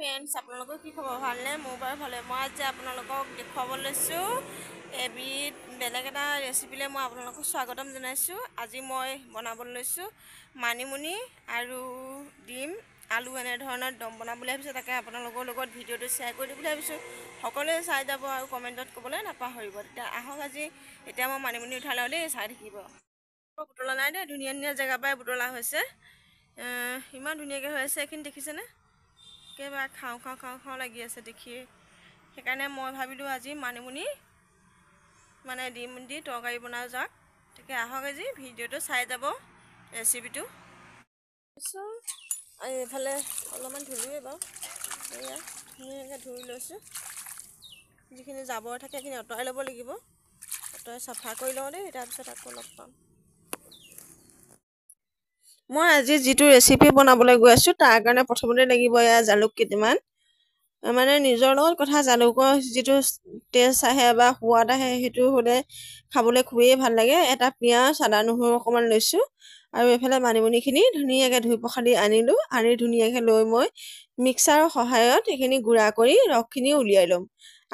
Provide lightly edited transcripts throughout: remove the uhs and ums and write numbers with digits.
Friends, আপোনালোকৰ কি খবৰ? ভালনে? মোৰ বাৰু ভালে। মই আজি আপোনালোকক দেখুৱাব লৈছোঁ এবিধ বেলেগ এটা ৰেচিপিলৈ মই আপোনালোকক স্বাগতম জনাইছোঁ। আজি মই বনাবলৈ লৈছোঁ মানিমুনি আৰু ডিম আলু এনেধৰণৰ দম বনাম বুলি ভাবিছোঁ। তাকে আপোনালোকৰ লগত ভিডিঅ'টো শ্বেয়াৰ কৰি দিম বুলি ভাবিছোঁ। সকলোৱে চাই যাব আৰু কমেণ্টত ক'বলৈ নাপাহৰিব। তেতিয়া আহক আজি এতিয়া মই মানিমুনি উঠাই লওঁ দেই, চাই থাকিব। বুটলা নাই দেই, ধুনীয়া ধুনীয়া জেগাৰ পৰাই বুটলা হৈছে। ইমান ধুনীয়াকৈ হৈ আছে, এইখিনি দেখিছেনে? একেবাৰে খাওঁ খাওঁ লাগি আছে দেখিয়ে। সেইকাৰণে মই ভাবিলোঁ আজি মানিমুনি ডিম দি তৰকাৰী বনাওঁ যাওক। তাকে আহক আজি ভিডিঅ'টো চাই যাব ৰেচিপিটো। এইফালে অলপমান ধুলোৱে বাৰু, এয়া ধুনীয়াকৈ ধুই লৈছোঁ। যিখিনি জাবৰ থাকে সেইখিনি আঁতৰাই ল'ব লাগিব। আঁতৰাই চাফা কৰি লওঁ দেই, তাৰপিছত আকৌ লগ পাম। মই আজি যিটো ৰেচিপি বনাবলৈ গৈ আছোঁ তাৰ কাৰণে প্ৰথমতে লাগিব এয়া জালুক কেইটামান। নিজৰ লগত কথা, জালুকৰ যিটো টেষ্ট আহে বা সোৱাদ আহে সেইটো হ'লে খাবলৈ খুবেই ভাল লাগে। এটা পিঁয়াজ, আদা নহৰু অকণমান লৈছোঁ আৰু এইফালে মানিমুনিখিনি ধুনীয়াকৈ ধুই পখালি আনিলোঁ। আনি ধুনীয়াকৈ লৈ মই মিক্সাৰৰ সহায়ত এইখিনি গুড়া কৰি ৰসখিনি উলিয়াই ল'ম।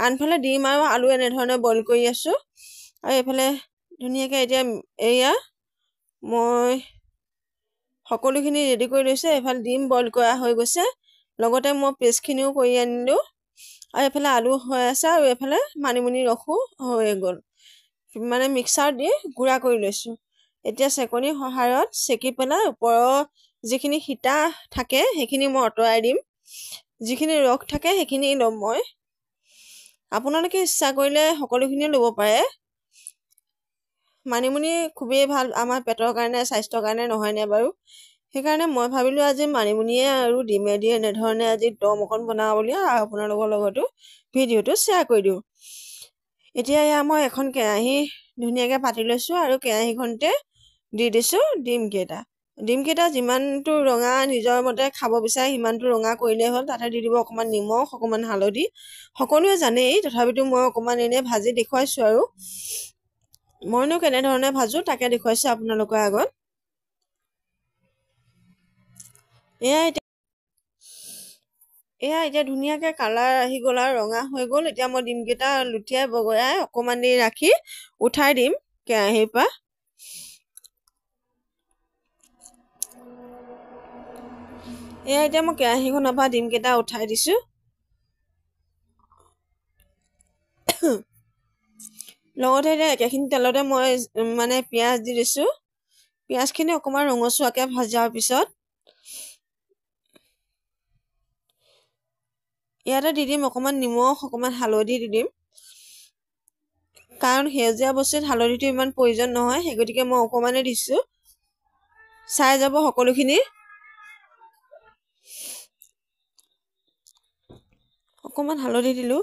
আনফালে ডিম আৰু আলু এনেধৰণে বইল কৰি আছোঁ। আৰু এইফালে ধুনীয়াকৈ এতিয়া এয়া মই সকলোখিনি ৰেডি কৰি লৈছোঁ। এইফালে ডিম বইল কৰা হৈ গৈছে, লগতে মই পেষ্টখিনিও কৰি আনিলোঁ। আৰু এইফালে আলু হৈ আছে আৰু এইফালে মানিমুনি ৰসো হৈ গ'ল। মিক্সাৰত দি গুড়া কৰি লৈছোঁ। এতিয়া চেকনিৰ সহায়ত চেকি পেলাই ওপৰৰ যিখিনি সীতা থাকে সেইখিনি মই আঁতৰাই দিম। যিখিনি ৰস থাকে সেইখিনি ল'ম মই। আপোনালোকে ইচ্ছা কৰিলে সকলোখিনিয়ে ল'ব পাৰে। মানিমুনি খুবেই ভাল আমাৰ পেটৰ কাৰণে, স্বাস্থ্যৰ কাৰণে, নহয়নে বাৰু? সেইকাৰণে মই ভাবিলোঁ আজি মানিমুনিয়ে আৰু ডিমে দি এনেধৰণে আজি দম অকণ বনাওঁ বুলি আপোনালোকৰ লগতো ভিডিঅ'টো শ্বেয়াৰ কৰি দিওঁ। এতিয়া এয়া মই এখন কেৰাহী ধুনীয়াকৈ পাতি লৈছোঁ আৰু কেৰাহীখনতে দি দিছোঁ ডিমকেইটা যিমানটো ৰঙা নিজৰ মতে খাব বিচাৰে সিমানটো ৰঙা কৰিলেই হ'ল। তাতে দি দিব অকণমান নিমখ, অকণমান হালধি। সকলোৱে জানেই, তথাপিতো মই অকণমান এনেই ভাজি দেখুৱাইছোঁ আৰু মইনো কেনেধৰণে ভাজোঁ তাকে দেখুৱাইছোঁ আপোনালোকৰ আগত। এয়া এতিয়া ধুনীয়াকৈ কালাৰ আহি গ'ল আৰু ৰঙা হৈ গ'ল। এতিয়া মই ডিমকেইটা লুটিয়াই বগৰাই অকণমান দেৰি ৰাখি উঠাই দিম কেৰাহীৰ পৰা। এতিয়া মই কেৰাহীখনৰ পৰা ডিমকেইটা উঠাই দিছোঁ। লগতে এতিয়া একেখিনি তেলতে মই পিঁয়াজ দি দিছোঁ। পিঁয়াজখিনি অকণমান ৰঙচুৱাকৈ ভজাৰ পিছত ইয়াতে দি দিম অকণমান নিমখ, অকণমান হালধি দি দিম। কাৰণ সেউজীয়া বস্তুত হালধিটো ইমান প্ৰয়োজন নহয়, সেই গতিকে মই অকণমানেই দিছোঁ। চাই যাব সকলোখিনি। অকণমান হালধি দিলোঁ।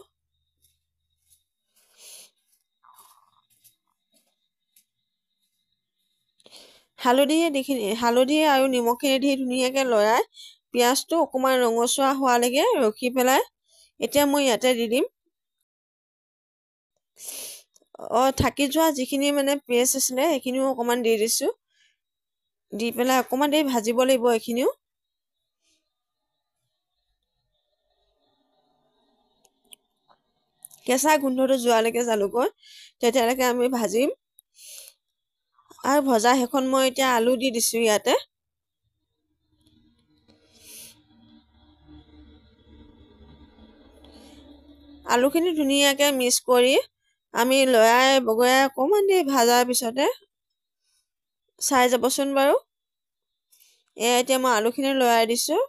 হালধি আৰু নিমখখিনি দি ধুনীয়াকৈ লৰাই পিঁয়াজটো অকণমান ৰঙচুৱা হোৱালৈকে ৰখি পেলাই এতিয়া মই ইয়াতে দি দিম থাকি যোৱা যিখিনি পেষ্ট আছিলে সেইখিনিও অকণমান দি দিছোঁ। দি পেলাই অকণমান দেৰি ভাজিব লাগিব এইখিনিও। কেঁচা গোন্ধটো যোৱালৈকে জালুকৰ, তেতিয়ালৈকে আমি ভাজিম। আৰু ভজা সেইখন মই এতিয়া আলু দি দিছোঁ ইয়াতে। আলুখিনি ধুনীয়াকৈ মিক্স কৰি আমি লৰাই বগৰাই অকণমান দেৰি ভজাৰ পিছতে চাই যাবচোন বাৰু। এতিয়া মই আলুখিনি লৰাই দিছোঁ।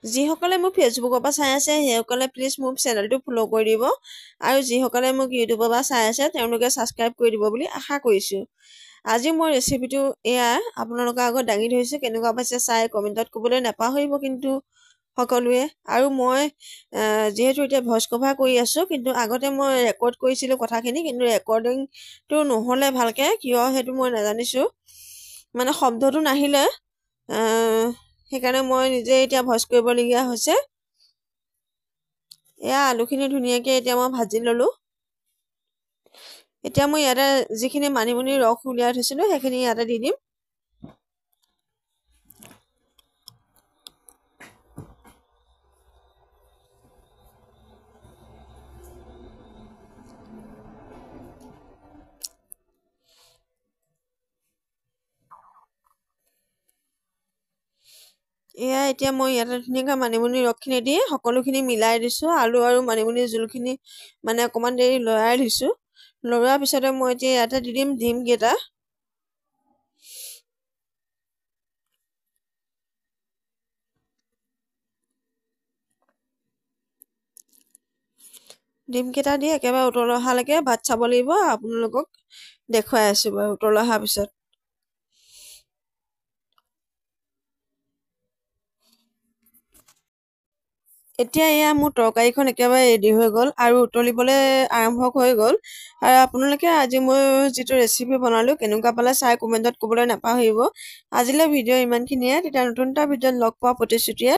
যিসকলে মোক ফেচবুকৰ পৰা চাই আছে সেইসকলে প্লিজ মোৰ চেনেলটো ফ'ল' কৰি দিব। আৰু যিসকলে মোক ইউটিউবৰ পৰা চাই আছে তেওঁলোকে ছাবস্ক্ৰাইব কৰি দিব বুলি আশা কৰিছোঁ। আজি মই ৰেচিপিটো এয়া আপোনালোকৰ আগত দাঙি ধৰিছোঁ। কেনেকুৱা পাইছে চাই কমেণ্টত ক'বলৈ নাপাহৰিব কিন্তু সকলোৱে। আৰু মই যিহেতু এতিয়া ভইচ কভাৰ কৰি আছোঁ, কিন্তু আগতে মই ৰেকৰ্ড কৰিছিলোঁ কথাখিনি, কিন্তু ৰেকৰ্ডিংটো নহ'লে ভালকৈ, কিয় সেইটো মই নাজানিছোঁ। শব্দটো নাহিলে সেইকাৰণে মই নিজে এতিয়া ভইচ কৰিবলগীয়া হৈছে। এয়া আলুখিনি ধুনীয়াকৈ এতিয়া মই ভাজি ল'লোঁ। এতিয়া মই ইয়াতে যিখিনি মানিমুনিৰ ৰস উলিয়াই থৈছিলোঁ সেইখিনি ইয়াতে দি দিম। এতিয়া মই ইয়াতে ধুনীয়াকৈ মানিমুনি ৰসখিনি দি সকলোখিনি মিলাই দিছোঁ। আলু আৰু মানিমুনিৰ জোলখিনি মানে অকণমান দেৰি লৰাই দিছোঁ। লৰোৱাৰ পিছতে মই এতিয়া ইয়াতে দি দিম ডিমকেইটা। ডিমকেইটা দি একেবাৰে উতল অহালৈকে ভাত চাব লাগিব। আপোনালোকক দেখুৱাই আছোঁ বাৰু উতল অহাৰ পিছত। এতিয়া মোৰ তৰকাৰীখন একেবাৰে ৰেডি হৈ গ'ল আৰু উতলিবলৈ আৰম্ভ হৈ গ'ল। আৰু আপোনালোকে আজি মই যিটো ৰেচিপি বনালোঁ কেনেকুৱা পালে চাই কমেণ্টত ক'বলৈ নাপাহৰিব। আজিলৈ ভিডিঅ' ইমানখিনিয়ে। তেতিয়া নতুন এটা ভিডিঅ'ত লগ পোৱা প্ৰতিশ্ৰুতিৰে